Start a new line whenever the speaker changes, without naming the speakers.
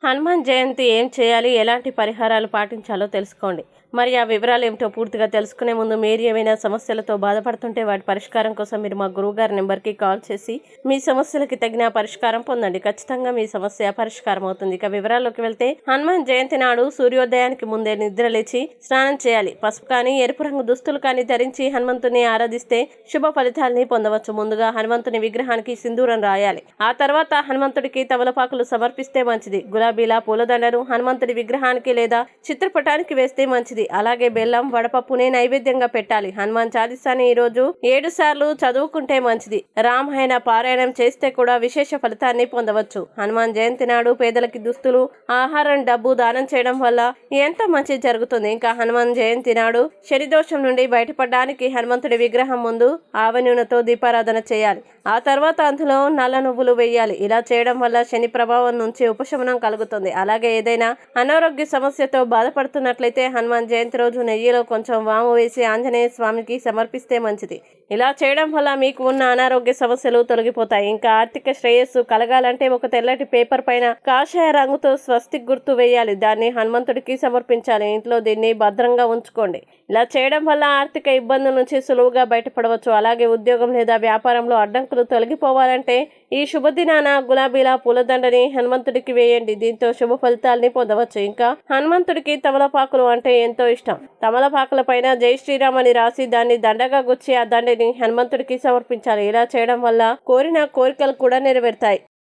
హనుమాన్ జయంతి ఏం చేయాలి, ఎలాంటి పరిహారాలు పాటించాలో తెలుసుకోండి. మరి ఆ వివరాలు ఏమిటో పూర్తిగా తెలుసుకునే ముందు మీరు ఏమైనా సమస్యలతో బాధపడుతుంటే వాటి పరిష్కారం కోసం మీరు మా గురువుగారి నెంబర్కి కాల్ చేసి మీ సమస్యలకి తగిన పరిష్కారం పొందండి. ఖచ్చితంగా మీ సమస్య పరిష్కారం అవుతుంది. ఇక వివరాల్లోకి వెళ్తే, హనుమాన్ జయంతి నాడు సూర్యోదయానికి ముందే నిద్ర లేచి స్నానం చేయాలి. పసుపు కానీ ఎరుపు రంగు దుస్తులు కానీ ధరించి హనుమంతుని ఆరాధిస్తే శుభ ఫలితాలని పొందవచ్చు. ముందుగా హనుమంతుని విగ్రహానికి సింధూరం రాయాలి. ఆ తర్వాత హనుమంతుడికి తమలపాకులు సమర్పిస్తే మంచిది. గులాబీల పూలదండను హనుమంతుడి విగ్రహానికి లేదా చిత్రపటానికి వేస్తే మంచిది. అలాగే బెల్లం, వడపప్పునే నైవేద్యంగా పెట్టాలి. హనుమాన్ చాలీసాని ఈ రోజు 7 సార్లు చదువుకుంటే మంచిది. రామాయణ పారాయణం చేస్తే కూడా విశేష ఫలితాన్ని పొందవచ్చు. హనుమాన్ జయంతి నాడు పేదలకి దుస్తులు, ఆహారం, డబ్బు దానం చేయడం వల్ల ఎంతో మంచి జరుగుతుంది. ఇంకా హనుమాన్ జయంతి నాడు శనిదోషం నుండి బయటపడడానికి హనుమంతుడి విగ్రహం ముందు ఆవ నూనెతో దీపారాధన చేయాలి. ఆ తర్వాత అందులో నల్ల నువ్వులు వేయాలి. ఇలా చేయడం వల్ల శని ప్రభావం నుంచి ఉపశమనం కలుగుతుంది. అలాగే ఏదైనా అనారోగ్య సమస్యతో బాధపడుతున్నట్లయితే హనుమాన్ జయంతి రోజు నెయ్యిలో కొంచెం వాము వేసి ఆంజనేయ స్వామికి సమర్పిస్తే మంచిది. ఇలా చేయడం వల్ల మీకు ఉన్న అనారోగ్య సమస్యలు తొలగిపోతాయి. ఇంకా ఆర్థిక శ్రేయస్సు కలగాలంటే ఒక తెల్లటి పేపర్ పైన కాషాయ రంగుతో స్వస్తిక్ గుర్తు వేయాలి. దాన్ని హనుమంతుడికి సమర్పించాలి. ఇంట్లో దీన్ని భద్రంగా ఉంచుకోండి. ఇలా చేయడం వల్ల ఆర్థిక ఇబ్బందుల నుంచి సులువుగా బయటపడవచ్చు. అలాగే ఉద్యోగం లేదా వ్యాపారంలో అడ్డంకులు తొలగిపోవాలంటే ఈ శుభదినాన గులాబీల పూలదండని హనుమంతుడికి వేయండి. దీంతో శుభ ఫలితాలని పొందవచ్చు. ఇంకా హనుమంతుడికి తమలపాకులు అంటే ఎంతో ఇష్టం. తమలపాకుల పైన జై శ్రీరామ్ అని రాసి దాన్ని దండగా గుచ్చి ఆ దండని హనుమంతుడికి సమర్పించాలి. ఇలా చేయడం వల్ల కోరిన కోరికలు కూడా నెరవేరుతాయి.